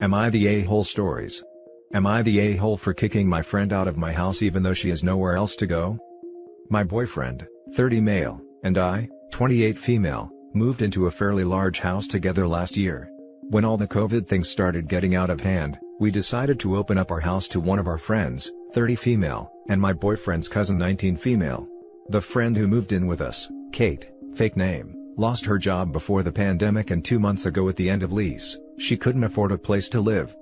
Am I the a-hole stories? Am I the a-hole for kicking my friend out of my house even though she has nowhere else to go? My boyfriend, 30 male, and I, 28 female, moved into a fairly large house together last year. When all the COVID things started getting out of hand, we decided to open up our house to one of our friends, 30 female, and my boyfriend's cousin 19 female. The friend who moved in with us, Kate, fake name, lost her job before the pandemic, and 2 months ago at the end of lease, she couldn't afford a place to live.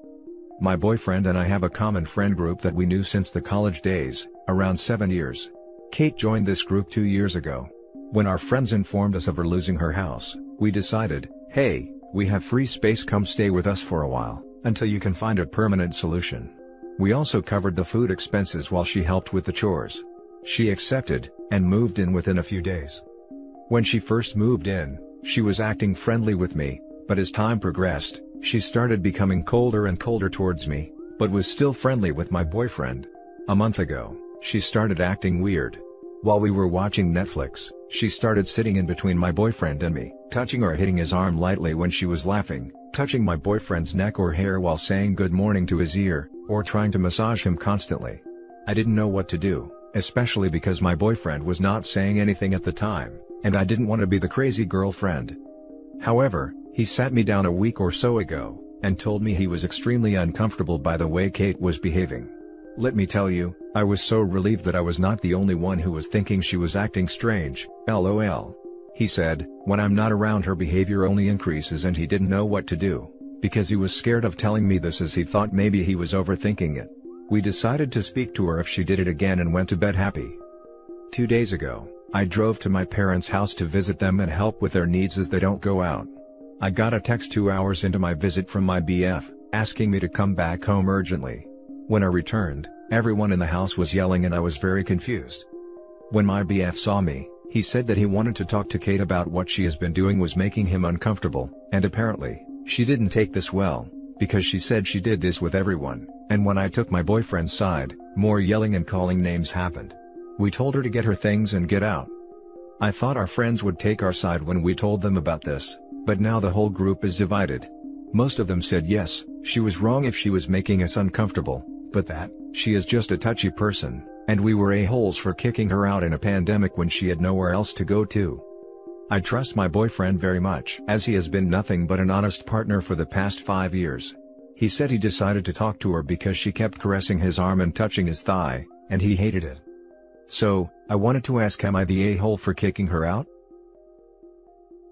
My boyfriend and I have a common friend group that we knew since the college days, around 7 years. Kate joined this group 2 years ago. When our friends informed us of her losing her house, we decided, hey, we have free space, come stay with us for a while, until you can find a permanent solution. We also covered the food expenses while she helped with the chores. She accepted, and moved in within a few days. When she first moved in, she was acting friendly with me, but as time progressed, she started becoming colder and colder towards me, but was still friendly with my boyfriend. A month ago, she started acting weird. While we were watching Netflix, she started sitting in between my boyfriend and me, touching or hitting his arm lightly when she was laughing, touching my boyfriend's neck or hair while saying good morning to his ear, or trying to massage him constantly. I didn't know what to do, especially because my boyfriend was not saying anything at the time, and I didn't want to be the crazy girlfriend. However, he sat me down a week or so ago, and told me he was extremely uncomfortable by the way Kate was behaving. Let me tell you, I was so relieved that I was not the only one who was thinking she was acting strange, lol. He said, when I'm not around her behavior only increases, and he didn't know what to do, because he was scared of telling me this as he thought maybe he was overthinking it. We decided to speak to her if she did it again and went to bed happy. 2 days ago, I drove to my parents' house to visit them and help with their needs as they don't go out. I got a text 2 hours into my visit from my BF, asking me to come back home urgently. When I returned, everyone in the house was yelling and I was very confused. When my BF saw me, he said that he wanted to talk to Kate about what she has been doing was making him uncomfortable, and apparently, she didn't take this well, because she said she did this with everyone, and when I took my boyfriend's side, more yelling and calling names happened. We told her to get her things and get out. I thought our friends would take our side when we told them about this, but now the whole group is divided. Most of them said yes, she was wrong if she was making us uncomfortable, but that, she is just a touchy person, and we were a-holes for kicking her out in a pandemic when she had nowhere else to go to. I trust my boyfriend very much, as he has been nothing but an honest partner for the past 5 years. He said he decided to talk to her because she kept caressing his arm and touching his thigh, and he hated it. So, I wanted to ask, am I the a-hole for kicking her out?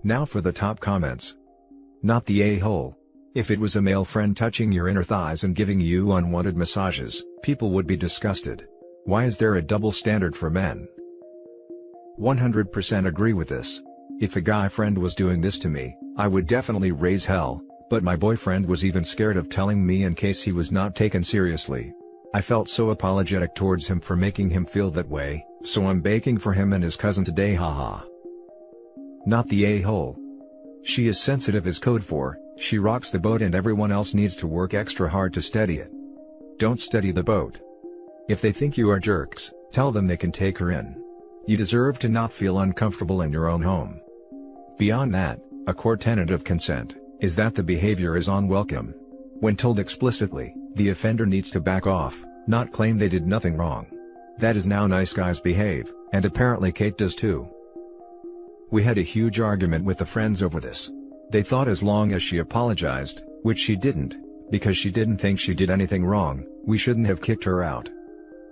Now for the top comments. Not the a-hole. If it was a male friend touching your inner thighs and giving you unwanted massages, people would be disgusted. Why is there a double standard for men? 100% agree with this. If a guy friend was doing this to me, I would definitely raise hell, but my boyfriend was even scared of telling me in case he was not taken seriously. I felt so apologetic towards him for making him feel that way, so I'm baking for him and his cousin today, haha. Not the a-hole. She is sensitive is code for, she rocks the boat and everyone else needs to work extra hard to steady it. Don't steady the boat. If they think you are jerks, tell them they can take her in. You deserve to not feel uncomfortable in your own home. Beyond that, a core tenet of consent is that the behavior is unwelcome. When told explicitly, the offender needs to back off, not claim they did nothing wrong. That is how nice guys behave, and apparently Kate does too. We had a huge argument with the friends over this. They thought as long as she apologized, which she didn't, because she didn't think she did anything wrong, we shouldn't have kicked her out.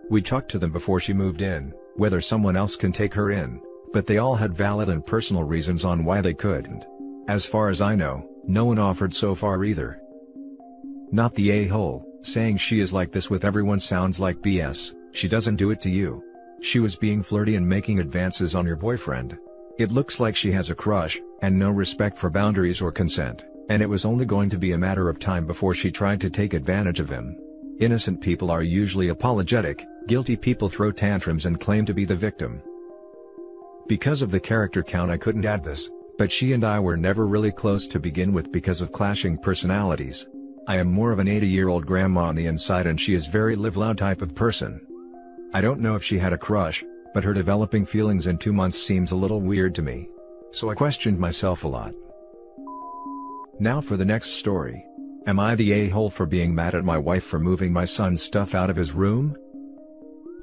We talked to them before she moved in, whether someone else can take her in, but they all had valid and personal reasons on why they couldn't. As far as I know, no one offered so far either. Not the a-hole. Saying she is like this with everyone sounds like BS, she doesn't do it to you. She was being flirty and making advances on your boyfriend. It looks like she has a crush, and no respect for boundaries or consent, and it was only going to be a matter of time before she tried to take advantage of him. Innocent people are usually apologetic, guilty people throw tantrums and claim to be the victim. Because of the character count I couldn't add this, but she and I were never really close to begin with because of clashing personalities. I am more of an 80-year-old grandma on the inside and she is very live loud type of person. I don't know if she had a crush, but her developing feelings in 2 months seems a little weird to me. So I questioned myself a lot. Now for the next story. Am I the a-hole for being mad at my wife for moving my son's stuff out of his room?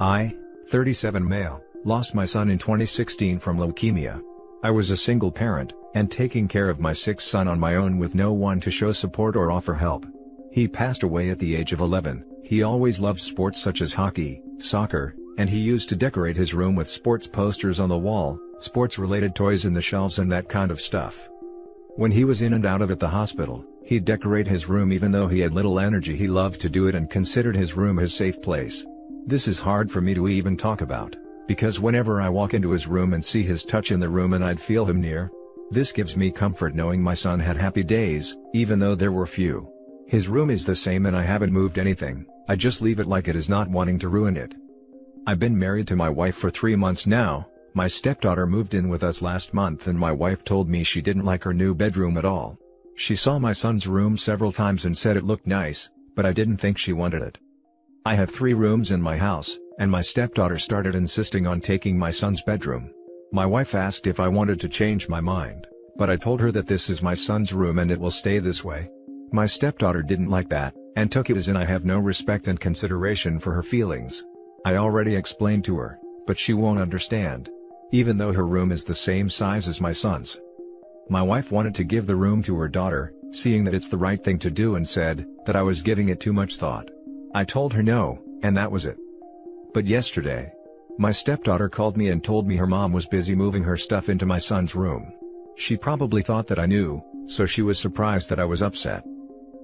I, 37 male, lost my son in 2016 from leukemia. I was a single parent, and taking care of my sick son on my own with no one to show support or offer help. He passed away at the age of 11. He always loved sports such as hockey, soccer, and he used to decorate his room with sports posters on the wall, sports-related toys in the shelves and that kind of stuff. When he was in and out of the hospital, he'd decorate his room even though he had little energy. He loved to do it and considered his room his safe place. This is hard for me to even talk about, because whenever I walk into his room and see his touch in the room and I'd feel him near. This gives me comfort knowing my son had happy days, even though there were few. His room is the same and I haven't moved anything, I just leave it like it is, not wanting to ruin it. I've been married to my wife for 3 months now. My stepdaughter moved in with us last month and my wife told me she didn't like her new bedroom at all. She saw my son's room several times and said it looked nice, but I didn't think she wanted it. I have 3 rooms in my house, and my stepdaughter started insisting on taking my son's bedroom. My wife asked if I wanted to change my mind, but I told her that this is my son's room and it will stay this way. My stepdaughter didn't like that, and took it as in I have no respect and consideration for her feelings. I already explained to her, but she won't understand. Even though her room is the same size as my son's. My wife wanted to give the room to her daughter, seeing that it's the right thing to do, and said that I was giving it too much thought. I told her no, and that was it. But yesterday, my stepdaughter called me and told me her mom was busy moving her stuff into my son's room. She probably thought that I knew, so she was surprised that I was upset.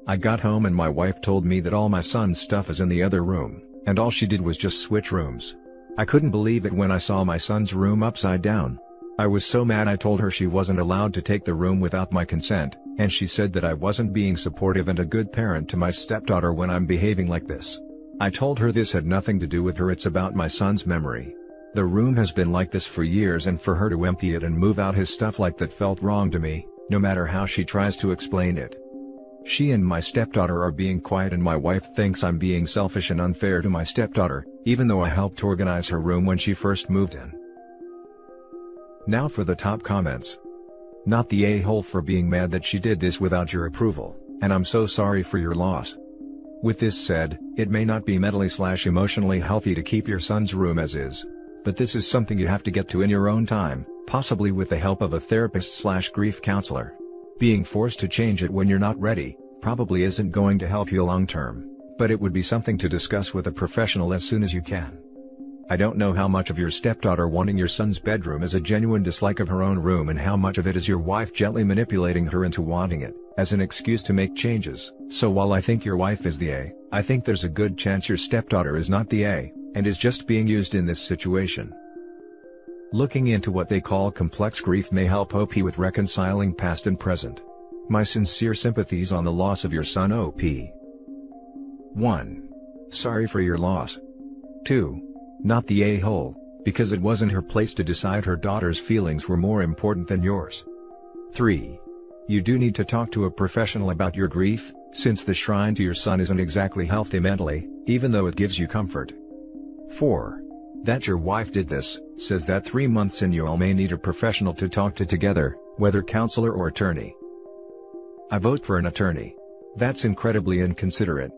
I got home and my wife told me that all my son's stuff is in the other room, and all she did was just switch rooms. I couldn't believe it when I saw my son's room upside down. I was so mad. I told her she wasn't allowed to take the room without my consent, and she said that I wasn't being supportive and a good parent to my stepdaughter when I'm behaving like this. I told her this had nothing to do with her, it's about my son's memory. The room has been like this for years, and for her to empty it and move out his stuff like that felt wrong to me, no matter how she tries to explain it. She and my stepdaughter are being quiet and my wife thinks I'm being selfish and unfair to my stepdaughter, even though I helped organize her room when she first moved in. Now for the top comments. Not the a-hole for being mad that she did this without your approval, and I'm so sorry for your loss. With this said, it may not be mentally/emotionally healthy to keep your son's room as is, but this is something you have to get to in your own time, possibly with the help of a therapist/grief counselor. Being forced to change it when you're not ready, probably isn't going to help you long term, but it would be something to discuss with a professional as soon as you can. I don't know how much of your stepdaughter wanting your son's bedroom is a genuine dislike of her own room and how much of it is your wife gently manipulating her into wanting it, as an excuse to make changes. So while I think your wife is the A, I think there's a good chance your stepdaughter is not the A, and is just being used in this situation. Looking into what they call complex grief may help OP with reconciling past and present. My sincere sympathies on the loss of your son OP. 1. Sorry for your loss. 2. Not the a-hole, because it wasn't her place to decide her daughter's feelings were more important than yours. 3. You do need to talk to a professional about your grief, since the shrine to your son isn't exactly healthy mentally, even though it gives you comfort. 4. That your wife did this, says that 3 months in you all may need a professional to talk to together, whether counselor or attorney. I vote for an attorney. That's incredibly inconsiderate.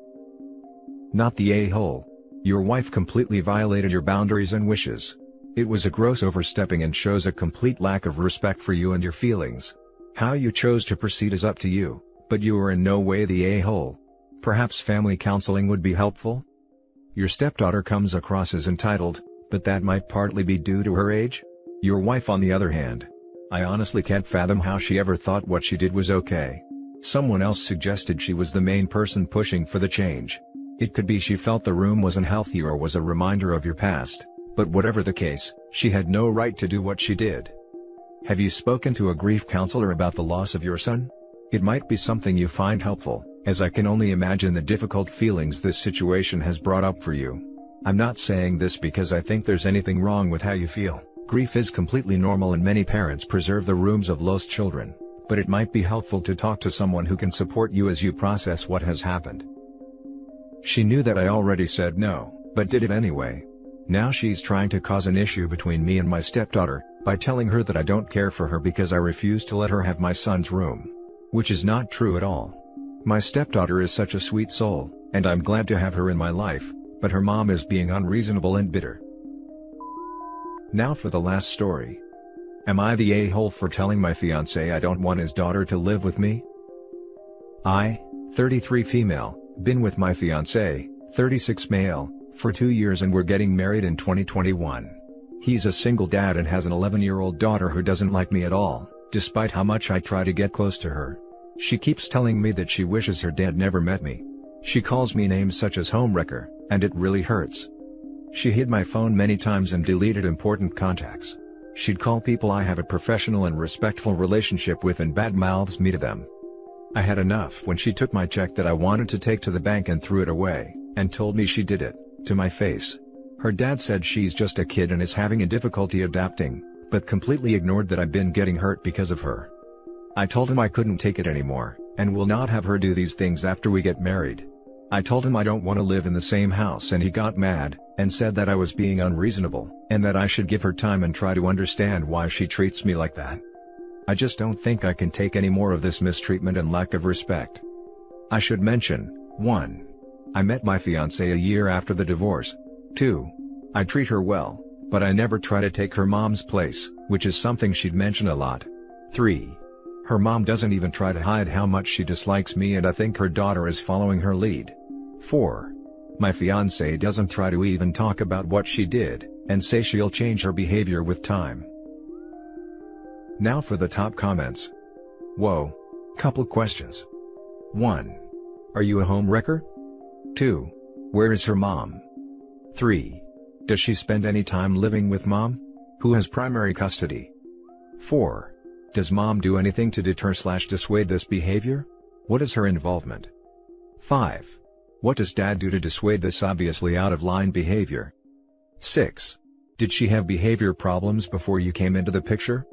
Not the a-hole. Your wife completely violated your boundaries and wishes. It was a gross overstepping and shows a complete lack of respect for you and your feelings. How you chose to proceed is up to you, but you are in no way the a-hole. Perhaps family counseling would be helpful? Your stepdaughter comes across as entitled, but that might partly be due to her age. Your wife on the other hand. I honestly can't fathom how she ever thought what she did was okay. Someone else suggested she was the main person pushing for the change. It could be she felt the room wasn't healthy or was a reminder of your past, but whatever the case, she had no right to do what she did. Have you spoken to a grief counselor about the loss of your son? It might be something you find helpful, as I can only imagine the difficult feelings this situation has brought up for you. I'm not saying this because I think there's anything wrong with how you feel. Grief is completely normal and many parents preserve the rooms of lost children, but it might be helpful to talk to someone who can support you as you process what has happened. She knew that I already said no, but did it anyway. Now she's trying to cause an issue between me and my stepdaughter, by telling her that I don't care for her because I refuse to let her have my son's room. Which is not true at all. My stepdaughter is such a sweet soul, and I'm glad to have her in my life, but her mom is being unreasonable and bitter. Now for the last story. Am I the a-hole for telling my fiancé I don't want his daughter to live with me? I, 33 female, been with my fiancé, 36 male, for 2 years and we're getting married in 2021. He's a single dad and has an 11-year-old daughter who doesn't like me at all, despite how much I try to get close to her. She keeps telling me that she wishes her dad never met me. She calls me names such as homewrecker, and it really hurts. She hid my phone many times and deleted important contacts. She'd call people I have a professional and respectful relationship with and badmouths me to them. I had enough when she took my check that I wanted to take to the bank and threw it away, and told me she did it, to my face. Her dad said she's just a kid and is having a difficulty adapting, but completely ignored that I've been getting hurt because of her. I told him I couldn't take it anymore, and will not have her do these things after we get married. I told him I don't want to live in the same house and he got mad, and said that I was being unreasonable, and that I should give her time and try to understand why she treats me like that. I just don't think I can take any more of this mistreatment and lack of respect. I should mention, 1. I met my fiancée a year after the divorce. 2. I treat her well, but I never try to take her mom's place, which is something she'd mention a lot. 3. Her mom doesn't even try to hide how much she dislikes me and I think her daughter is following her lead. 4. My fiancé doesn't try to even talk about what she did, and say she'll change her behavior with time. Now for the top comments. Whoa. Couple questions. 1. Are you a homewrecker? 2. Where is her mom? 3. Does she spend any time living with mom? Who has primary custody? 4. Does mom do anything to deter/dissuade this behavior? What is her involvement? 5. What does dad do to dissuade this obviously out of line behavior? 6. Did she have behavior problems before you came into the picture?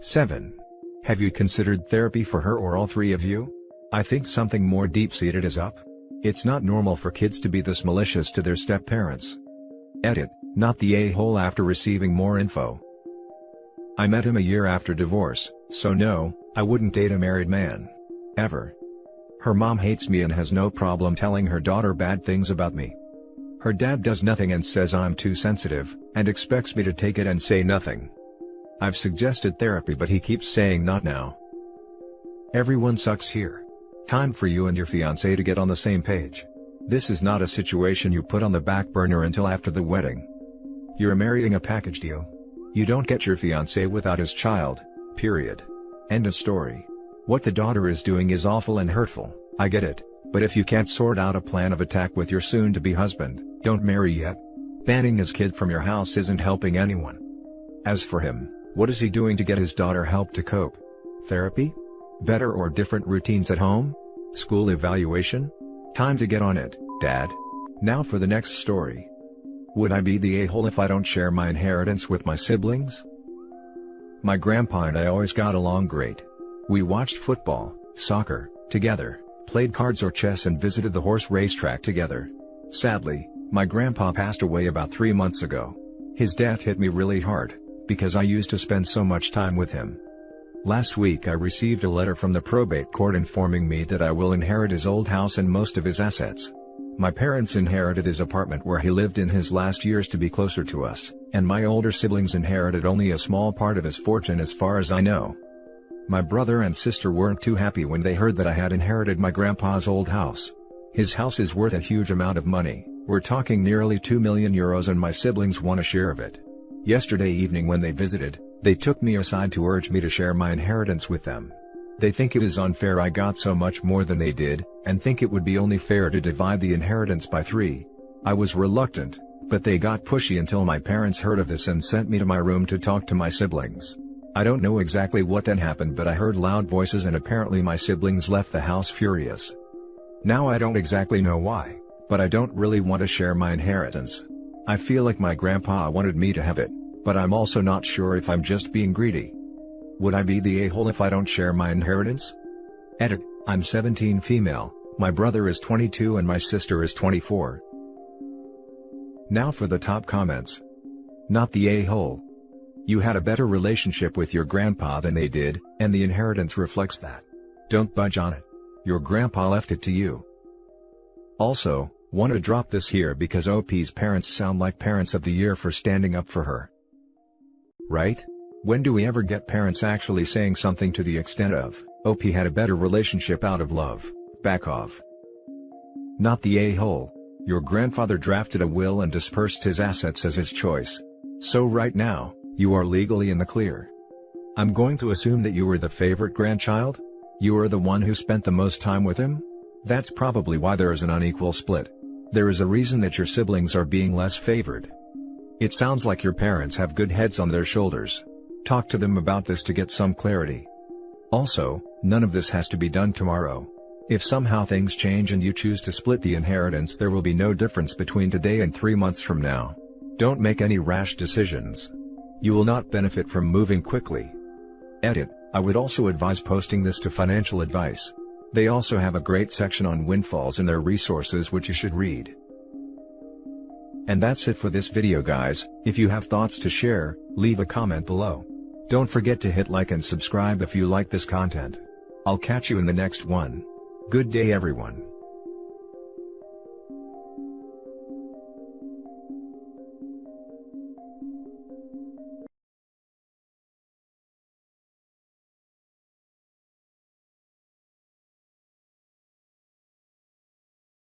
7. Have you considered therapy for her or all three of you? I think something more deep-seated is up. It's not normal for kids to be this malicious to their step-parents. Edit, not the a-hole after receiving more info. I met him a year after divorce, so no, I wouldn't date a married man. Ever. Her mom hates me and has no problem telling her daughter bad things about me. Her dad does nothing and says I'm too sensitive, and expects me to take it and say nothing. I've suggested therapy but he keeps saying not now. Everyone sucks here. Time for you and your fiancé to get on the same page. This is not a situation you put on the back burner until after the wedding. You're marrying a package deal. You don't get your fiancé without his child, period. End of story. What the daughter is doing is awful and hurtful, I get it, but if you can't sort out a plan of attack with your soon-to-be husband, don't marry yet. Banning his kid from your house isn't helping anyone. As for him, what is he doing to get his daughter help to cope? Therapy? Better or different routines at home? School evaluation? Time to get on it, Dad. Now for the next story. Would I be the a-hole if I don't share my inheritance with my siblings? My grandpa and I always got along great. We watched football, soccer, together, played cards or chess and visited the horse racetrack together. Sadly, my grandpa passed away about 3 months ago. His death hit me really hard, because I used to spend so much time with him. Last week I received a letter from the probate court informing me that I will inherit his old house and most of his assets. My parents inherited his apartment where he lived in his last years to be closer to us, and my older siblings inherited only a small part of his fortune as far as I know. My brother and sister weren't too happy when they heard that I had inherited my grandpa's old house. His house is worth a huge amount of money, we're talking nearly 2 million euros, and my siblings want a share of it. Yesterday evening when they visited, they took me aside to urge me to share my inheritance with them. They think it is unfair I got so much more than they did, and think it would be only fair to divide the inheritance by 3. I was reluctant, but they got pushy until my parents heard of this and sent me to my room to talk to my siblings. I don't know exactly what then happened, but I heard loud voices and apparently my siblings left the house furious. Now I don't exactly know why, but I don't really want to share my inheritance. I feel like my grandpa wanted me to have it, but I'm also not sure if I'm just being greedy. Would I be the a-hole if I don't share my inheritance? Edit, I'm 17 female, my brother is 22 and my sister is 24. Now for the top comments. Not the a-hole. You had a better relationship with your grandpa than they did, and the inheritance reflects that. Don't budge on it. your grandpa left it to you. Also, want to drop this here because OP's parents sound like parents of the year for standing up for her. Right? When do we ever get parents actually saying something to the extent of, OP had a better relationship out of love, back off? Not the a-hole. Your grandfather drafted a will and dispersed his assets as his choice. So right now, you are legally in the clear. I'm going to assume that you were the favorite grandchild? You are the one who spent the most time with him? That's probably why there is an unequal split. There is a reason that your siblings are being less favored. It sounds like your parents have good heads on their shoulders. Talk to them about this to get some clarity. Also, none of this has to be done tomorrow. If somehow things change and you choose to split the inheritance, there will be no difference between today and 3 months from now. Don't make any rash decisions. You will not benefit from moving quickly. Edit. I would also advise posting this to Financial Advice. They also have a great section on windfalls in their resources which you should read. And that's it for this video, guys. If you have thoughts to share, leave a comment below. Don't forget to hit like and subscribe if you like this content. I'll catch you in the next one. Good day, everyone.